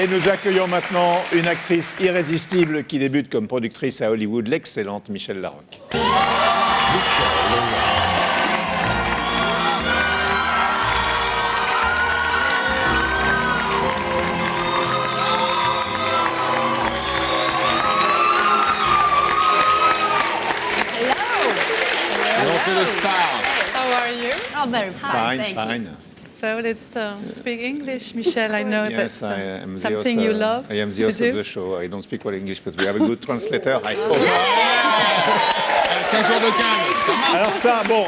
Et nous accueillons maintenant une actrice irrésistible qui débute comme productrice à Hollywood, l'excellente Michèle Larocque. The star. How are you? Oh, very fine. Fine, Thank fine. So let's speak English, Michelle. I know Yes, that's I am the something host, you love I am the to host do. of the show. I don't speak well English, but we have a good translator. I hope. 15 jours de calme. Alors ça, bon,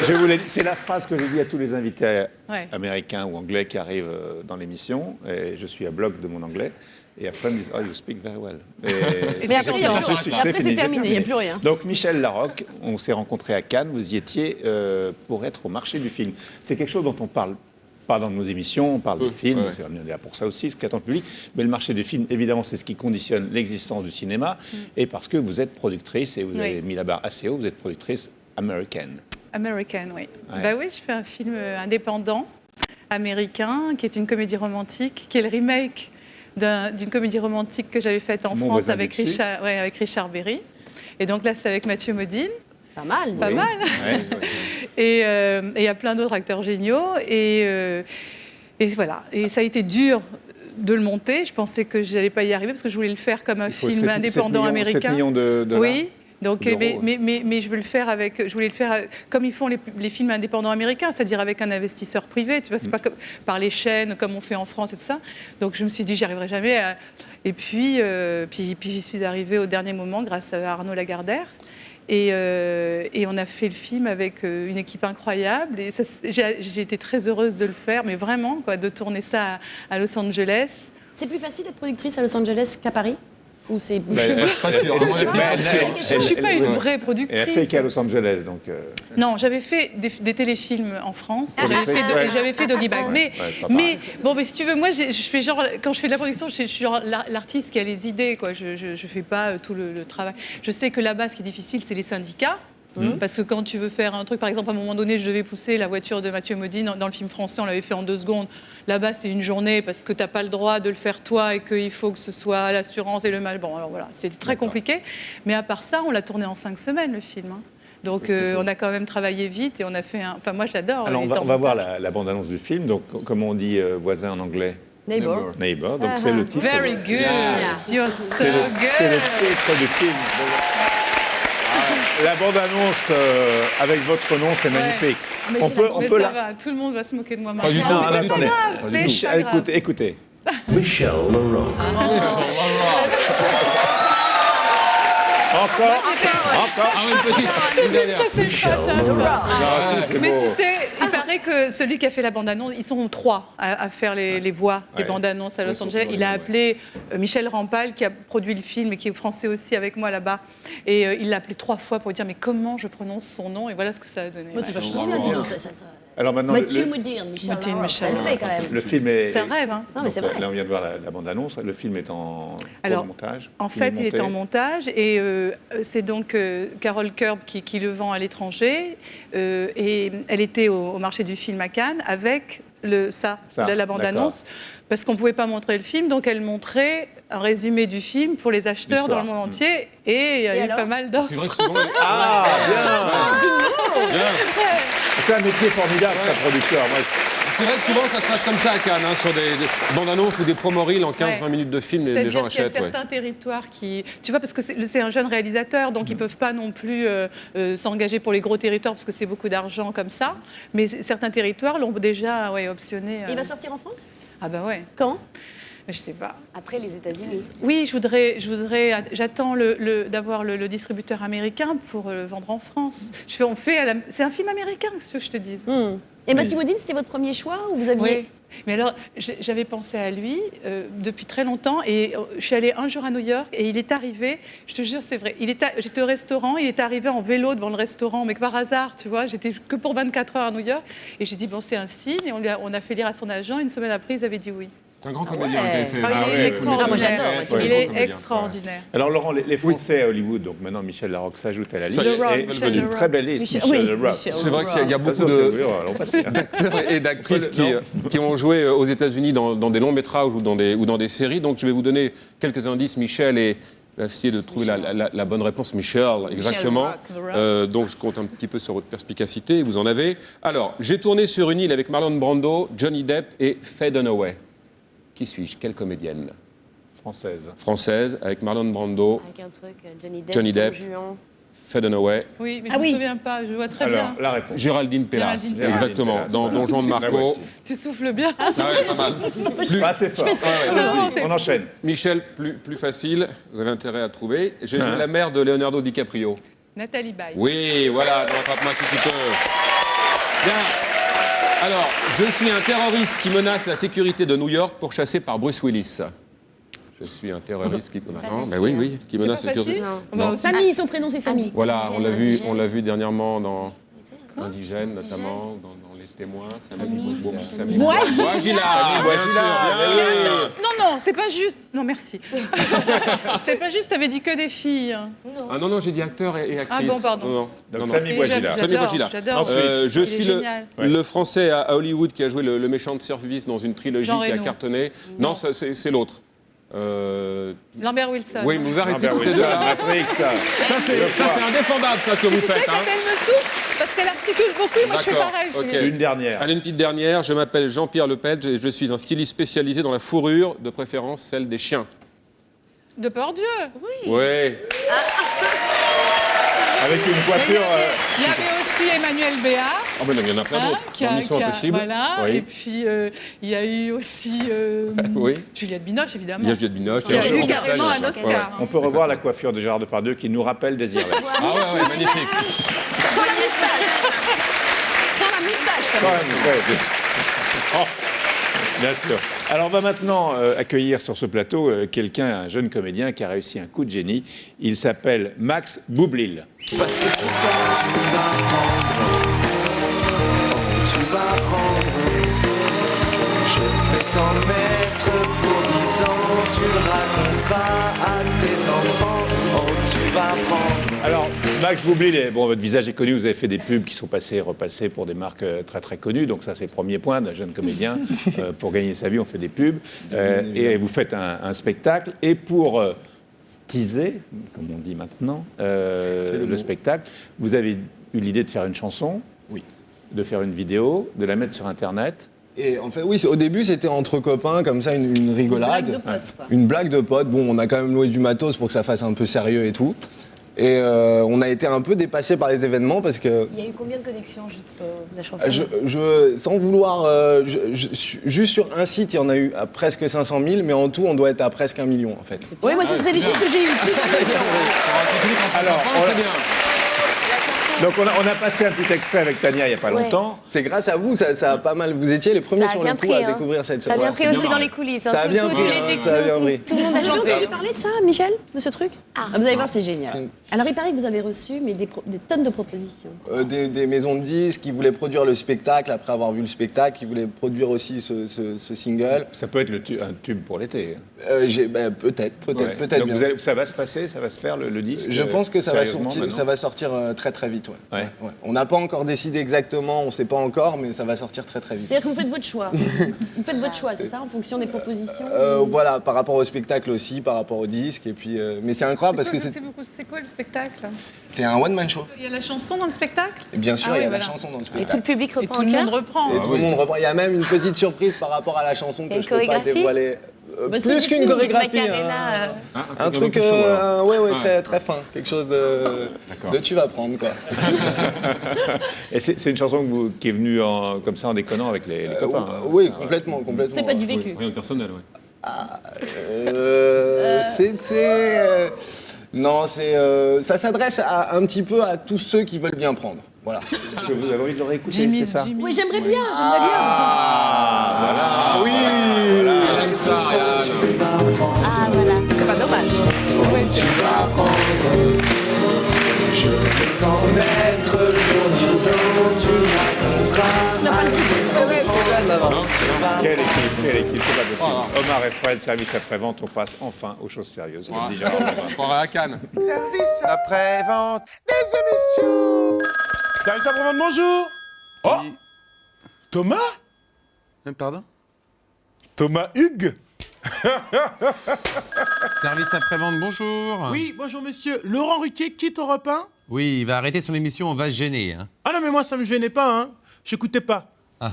je vous l'ai dit, c'est la phrase que j'ai dit à tous les invités Ouais. américains ou anglais qui arrivent dans l'émission. Et je suis à bloc de mon anglais. Et après, ils me disent, oh, you speak very well. Mais après, c'est terminé, il n'y a plus rien. Donc, Michèle Larocque, on s'est rencontrés à Cannes, vous y étiez pour être au marché du film. C'est quelque chose dont on parle pas dans nos émissions, on parle de films, ouais. c'est là pour ça aussi, ce qu'attend le public. Mais le marché du film, évidemment, c'est ce qui conditionne l'existence du cinéma. Et parce que vous êtes productrice, et vous avez mis la barre assez haut, vous êtes productrice américaine. American, oui. Ouais. Bah oui, je fais un film indépendant, américain, qui est une comédie romantique, qui est le remake d'une comédie romantique que j'avais faite en Mon France voisin avec du dessus. avec Richard Berry. Et donc là, c'est avec Mathieu Modine. Pas mal. Pas Oui. mal. Ouais, ouais. Et il y a plein d'autres acteurs géniaux. Et voilà. Et ça a été dur de le monter. Je pensais que je n'allais pas y arriver parce que je voulais le faire comme un Il faut film 7 indépendant millions, américain. 7 millions de dollars. Oui. Donc, d'euros. mais je veux le faire avec, je voulais le faire comme ils font les films indépendants américains, c'est-à-dire avec un investisseur privé. Tu vois, c'est pas comme par les chaînes comme on fait en France et tout ça. Donc je me suis dit, j'y arriverai jamais. Et puis j'y suis arrivée au dernier moment grâce à Arnaud Lagardère. Et on a fait le film avec une équipe incroyable. Et j'ai été très heureuse de le faire, mais vraiment, quoi, de tourner ça à Los Angeles. C'est plus facile d'être productrice à Los Angeles qu'à Paris? Ou c'est... Pas sûr. Je ne suis pas une vraie productrice. Elle a fait qu'à Los Angeles, donc... Non, j'avais fait des téléfilms en France. Ouais. J'avais fait Doggy Bag. Ouais, pas pareil. Mais si tu veux, moi, je fais genre, quand je fais de la production, je suis genre l'artiste qui a les idées, quoi. Je fais pas tout le travail. Je sais que là-bas, ce qui est difficile, c'est les syndicats. Parce que quand tu veux faire un truc, par exemple, à un moment donné, je devais pousser la voiture de Mathieu Modine. Dans le film français, on l'avait fait en 2 secondes. Là-bas, c'est une journée parce que tu n'as pas le droit de le faire toi et qu'il faut que ce soit l'assurance et le mal. Bon, alors voilà, c'est très compliqué. Mais à part ça, on l'a tourné en 5 semaines, le film. Hein. Donc, on a quand même travaillé vite et on a fait un... Enfin, moi, j'adore. Alors, on va voir la bande-annonce du film. Donc, comment on dit voisin en anglais? Neighbor. Neighbor. Donc, c'est le titre. Very good. Yeah. You're so C'est le good. titre du film. La bande-annonce avec votre nom, c'est magnifique. Mais On c'est peut, la- on Mais peut ça la... va, tout le monde va se moquer de moi Pas du maintenant. tout, Mais pas c'est du pas tout. grave, Pas c'est du tout. pas grave. Écoutez. Michèle Larocque. Encore. Ah oui, une petite. Une dernière. Ça, c'est pas ça. Non, c'est Mais beau. tu sais, il paraît que celui qui a fait la bande-annonce, ils sont 3 à faire les voix des Ouais. bandes-annonces à Los Ouais, Angeles. surtout, Il a ouais. appelé Michel Rampal, qui a produit le film et qui est français aussi avec moi là-bas. Et il l'a appelé 3 fois pour dire mais comment je prononce son nom. Et voilà ce que ça a donné. Moi, c'est Ouais. vachement bien, dis donc. Alors maintenant, Mathieu Modine, Michel Modine, Larocque, ça le Michel fait quand même. le film est... C'est un rêve, hein. Non, mais c'est Donc, vrai. là, on vient de voir la bande-annonce. Le film est en cours Alors, de montage. En fait, il est en montage et c'est donc Carole Kerb qui le vend à l'étranger. Et elle était au marché du film à Cannes avec Ça, la bande-annonce, parce qu'on ne pouvait pas montrer le film. Donc, elle montrait un résumé du film pour les acheteurs dans le monde entier. Et il y a eu alors pas mal d'offres. C'est vrai que souvent. Ah, bien. C'est un métier formidable, ça, producteur. Moi, C'est vrai que souvent ça se passe comme ça à Cannes, hein, sur des bandes annonces ou des promos reels en 15-20 minutes de film, les gens C'est-à-dire qu'il y a achètent. Ouais. certains territoires qui... Tu vois, parce que c'est un jeune réalisateur, donc ils ne peuvent pas non plus s'engager pour les gros territoires, parce que c'est beaucoup d'argent comme ça. Mais certains territoires l'ont déjà optionné. Il va sortir en France? Ah bah ouais, Quand? je sais pas. Après les États-Unis. Oui, j'attends d'avoir le distributeur américain pour le vendre en France. C'est un film américain, ce que je te dise. Et Mathieu Modine, c'était votre premier choix ou vous aviez... Oui. Mais alors, j'avais pensé à lui depuis très longtemps et je suis allée un jour à New York et il est arrivé, je te jure, c'est vrai, j'étais au restaurant, il est arrivé en vélo devant le restaurant, mais que par hasard, tu vois, j'étais que pour 24 heures à New York et j'ai dit, bon, c'est un signe et on a fait lire à son agent, une semaine après, ils avaient dit oui. C'est un grand comédien, le téléfilm. Ah, il est ouais, extraordinaire. moi, j'adore, moi, Il ouais. est extraordinaire. Alors Laurent, les Français à Hollywood, donc maintenant Michel Larocque s'ajoute à la liste. Ça y est, The Rock, Et Michel une Larocque. très belle liste, Michel- Michel oui, Larocque. Michel. C'est vrai qu'il y a beaucoup Ça, c'est- de... oui, allons passer, hein. d'acteurs et d'actrices Non. qui ont joué aux États-Unis dans des longs métrages ou dans des séries. Donc je vais vous donner quelques indices. Michel et essayer de trouver la bonne réponse. Michel, exactement. Rock, The Rock. Donc je compte un petit peu sur votre perspicacité. Vous en avez. Alors, j'ai tourné sur une île avec Marlon Brando, Johnny Depp et Faye Dunaway. Qui suis-je? Quelle comédienne? Française avec Marlon Brando, Avec un truc, Johnny Depp. Tom Juan. Faye Dunaway, Oui, mais Ah je oui. me souviens pas, je vois très Alors, bien. la réponse. Géraldine Pellas. Géraldine Pellas. Exactement. Pellas, Dans voilà. Don Juan de La Marco. voici. Tu souffles bien. Ah ouais, pas mal. Pas assez fort. Non, c'est- On enchaîne. Michel, plus facile. Vous avez intérêt à trouver. J'ai joué la mère de Leonardo DiCaprio. Nathalie Baye. Oui, voilà, attrape-moi si tu peux. Bien. Alors, je suis un terroriste qui menace la sécurité de New York pourchassé par Bruce Willis. Je suis un terroriste qui menace. Non, mais oui, qui menace la C'est pas sécurité. facile. Non. On va Non. aussi- Samy, son prénom c'est Samy. Voilà, on l'a Indigène. vu dernièrement dans Indigène, notamment, dans Les Témoins. Samy Bouajila. Bouajila, bien sûr, bien. Non, c'est pas juste. Non, merci. C'est pas juste, t'avais dit que des filles. hein. Ah non, j'ai dit acteur et actrice. Ah bon, pardon. Non. Donc Samy Et Bouajila. j'adore, Samy Bouajila. J'adore. Ensuite. Je Il est suis génial. le Français à Hollywood qui a joué le méchant de service dans une trilogie Jean qui a Reno. cartonné. Non, c'est l'autre. Lambert Wilson. Oui, mais vous arrêtez Lambert toutes les deux Wilson, là. Matrix, ça. Ça, c'est indéfendable, ça, ce que vous Tu sais, faites. quand Hein. elle me souffle, parce qu'elle articule beaucoup, et moi je fais D'accord, pareil. ok. fais- Une dernière. Allez, une petite dernière. Je m'appelle Jean-Pierre Lepeltre et je suis un styliste spécialisé dans la fourrure, de préférence celle des chiens. De peur Dieu. Oui. Avec une coiffure. Il y avait aussi Emmanuel Béard. Oh, mais non, il y en a plein d'autres. qui a- Mission qui a- Impossible. Voilà. Oui. Et puis il y a eu aussi Oui. Juliette Binoche, évidemment. Il y a Juliette Binoche. Qui a il y eu a carrément un Ouais. Oscar. On peut revoir la coiffure de Gérard Depardieu qui nous rappelle Désirless. Ah ouais, magnifique. Sans la moustache. Quand même, ouais, bien sûr. Oh, bien sûr. Alors on va maintenant accueillir sur ce plateau un jeune comédien qui a réussi un coup de génie. Il s'appelle Max Boublil. Parce que ce soir tu vas prendre, je vais t'en mettre pour 10 ans, tu le raconteras à tes enfants, oh tu vas prendre. Alors Max Boublil, bon, votre visage est connu, vous avez fait des pubs qui sont passées, repassées pour des marques très très connues, donc ça c'est le premier point d'un jeune comédien. Pour gagner sa vie, on fait des pubs. Et vous faites un spectacle. Et pour teaser, comme on dit maintenant, le spectacle, vous avez eu l'idée de faire une chanson, Oui. de faire une vidéo, de la mettre sur Internet. Et en fait, oui, au début, c'était entre copains, comme ça, une rigolade. Blague de potes, quoi. Une blague de potes. Bon, on a quand même loué du matos pour que ça fasse un peu sérieux et tout. Et on a été un peu dépassé par les événements parce que, Il y a eu combien de connexions juste pour la chanson sans vouloir, juste sur un site, il y en a eu à presque 500 000, mais en tout, on doit être à presque 1 million, en fait. Oui, moi c'est les chiffres que j'ai eu. Alors, C'est bien. donc on a passé un petit extrait avec Tania il n'y a pas Ouais. longtemps. C'est grâce à vous, ça a pas mal. Vous étiez les premiers Ça a sur bien le coup pris, à hein. découvrir cette Ça a bien ouais, pris c'est aussi bien. dans les coulisses. Ça a bien pris, hein, ça a bien pris. Tout le monde a Vous avez chanté. entendu parler de ça, Michel, de ce truc Vous allez voir, c'est génial. C'est- Alors, il paraît que vous avez reçu mais des tonnes de propositions. Des maisons de disques qui voulaient produire le spectacle après avoir vu le spectacle, qui voulaient produire aussi ce single. Ça peut être un tube pour l'été. Peut-être Donc bien. ça va se passer, ça va se faire le disque. Je pense que ça va sérieusement, sortir, maintenant ça va sortir très très vite. Ouais. Ouais. Ouais. On n'a pas encore décidé exactement, on ne sait pas encore, mais ça va sortir très très vite. C'est-à-dire que vous faites votre choix. Vous faites votre choix, c'est ça, en fonction des propositions Voilà, par rapport au spectacle aussi, par rapport au disque. Et puis, mais c'est incroyable parce que C'est quoi le spectacle c'est un one-man show. Il y a la chanson dans le spectacle Et bien sûr, Ah il y oui, a voilà. la chanson dans le Et tout spectacle. le public Et reprend tout en le monde cœur. reprend. Et tout le monde reprend. Il y a même une petite surprise par rapport à la chanson que Une je ne peux pas chorégraphie dévoiler. Bah, Plus c'est qu'une une chorégraphie. Macarena, Un truc très, très fin. Quelque chose de tu vas prendre, quoi. Et c'est une chanson qui est venue comme ça en déconnant avec les copains. hein. Oui, complètement. C'est pas du vécu. Rien de personnel, ouais. Non, ça s'adresse un petit peu à tous ceux qui veulent bien prendre. Voilà. Est-ce que vous avez envie de le réécouter, Jimmy, c'est ça Jimmy. Oui, j'aimerais bien. Ah oui. C'est ça, Yann. Ah voilà. C'est pas dommage. Je vais t'en mettre pour 10 ans, tu raconteras à tes enfants. Quelle équipe, c'est pas possible. Omar et Fred, service après-vente, on passe enfin aux choses sérieuses. Comme dit Gérard Lebrun. Je croirais à Cannes. Service après-vente des émissions. Service après-vente, bonjour. Oh, Thomas? Pardon? Thomas Hugues? Service après-vente, bonjour. Oui, bonjour monsieur. Laurent Ruquier quitte Europe 1? Oui, il va arrêter son émission, on va se gêner. Hein. Ah non, mais moi ça me gênait pas, hein. J'écoutais pas. Ah.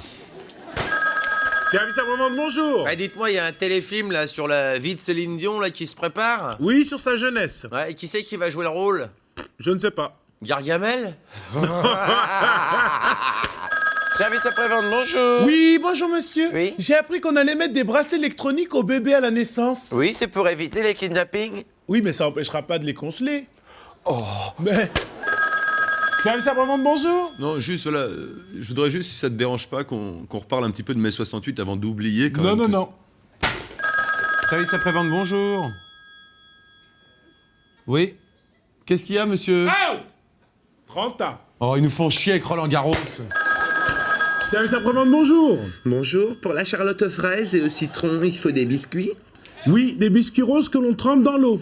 Service après-vente, bonjour. Ouais, dites-moi, il y a un téléfilm là sur la vie de Céline Dion là qui se prépare. Oui, sur sa jeunesse. Ouais, et qui c'est qui va jouer le rôle? Je ne sais pas. Gargamel. Service après-vente, bonjour. Oui, bonjour monsieur. Oui. J'ai appris qu'on allait mettre des bracelets électroniques au bébé à la naissance. Oui, c'est pour éviter les kidnappings. Oui, mais ça empêchera pas de les congeler. Oh. Mais... Service après-vente, bonjour. Non, juste, voilà, je voudrais juste, si ça te dérange pas, qu'on reparle un petit peu de mai 68 avant d'oublier quand Non, même. non, tout non. Service après-vente, bonjour. Oui. Qu'est-ce qu'il y a, monsieur? Out 30 ans. Oh, ils nous font chier avec Roland Garros. Service après-vente, bonjour. Bonjour, pour la Charlotte aux fraises et au citron, il faut des biscuits. Oui, des biscuits roses que l'on trempe dans l'eau.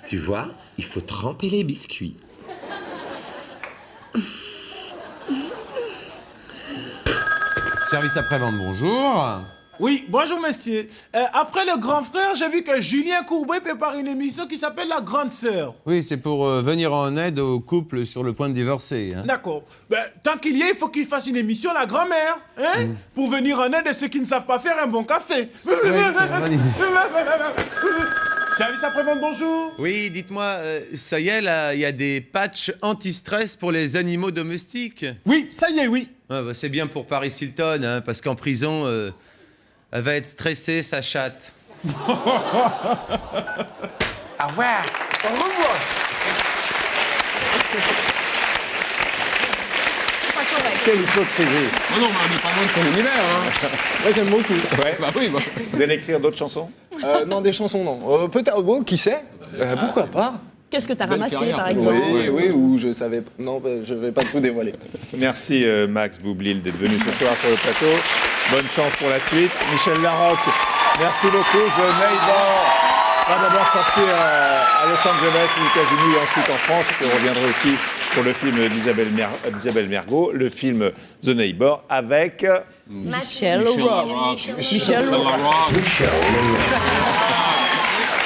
Tu vois, il faut tremper les biscuits. Service après-vente, bonjour. Oui, bonjour monsieur. Après le grand frère, j'ai vu que Julien Courbet prépare une émission qui s'appelle La Grande Sœur. Oui, c'est pour venir en aide aux couples sur le point de divorcer. Hein. D'accord. Ben, tant qu'il y est, il faut qu'il fasse une émission La Grand-mère, hein, pour venir en aide à ceux qui ne savent pas faire un bon café. Ouais, c'est une bonne idée. Service après-vente, bonjour. Oui, dites-moi, ça y est, là, il y a des patchs anti-stress pour les animaux domestiques. Oui, ça y est, oui. Ah, bah, c'est bien pour Paris Hilton, hein, parce qu'en prison, elle va être stressée, sa chatte. Au revoir. Au revoir. Quelle hypocrisie. Oh non, mais on n'est pas loin de son univers. Hein. Moi, j'aime beaucoup. Ouais. Bah oui, bah. Vous allez écrire d'autres chansons? Non, des chansons, non. Peut-être, qui sait? Pourquoi pas? Qu'est-ce que t'as Belle ramassé, carrière, par toi. exemple? Oui, oui, ou je savais... Non, je vais pas tout dévoiler. Merci Max Boublil d'être venu ce soir sur le plateau. Bonne chance pour la suite. Michel Larocque, merci beaucoup. The Neighbor va d'abord sortir à Los Angeles, aux États-Unis et ensuite en France. Et on reviendra aussi pour le film d'Isabelle Mergo, le film The Neighbor avec... Michel Rock. Michel Rock.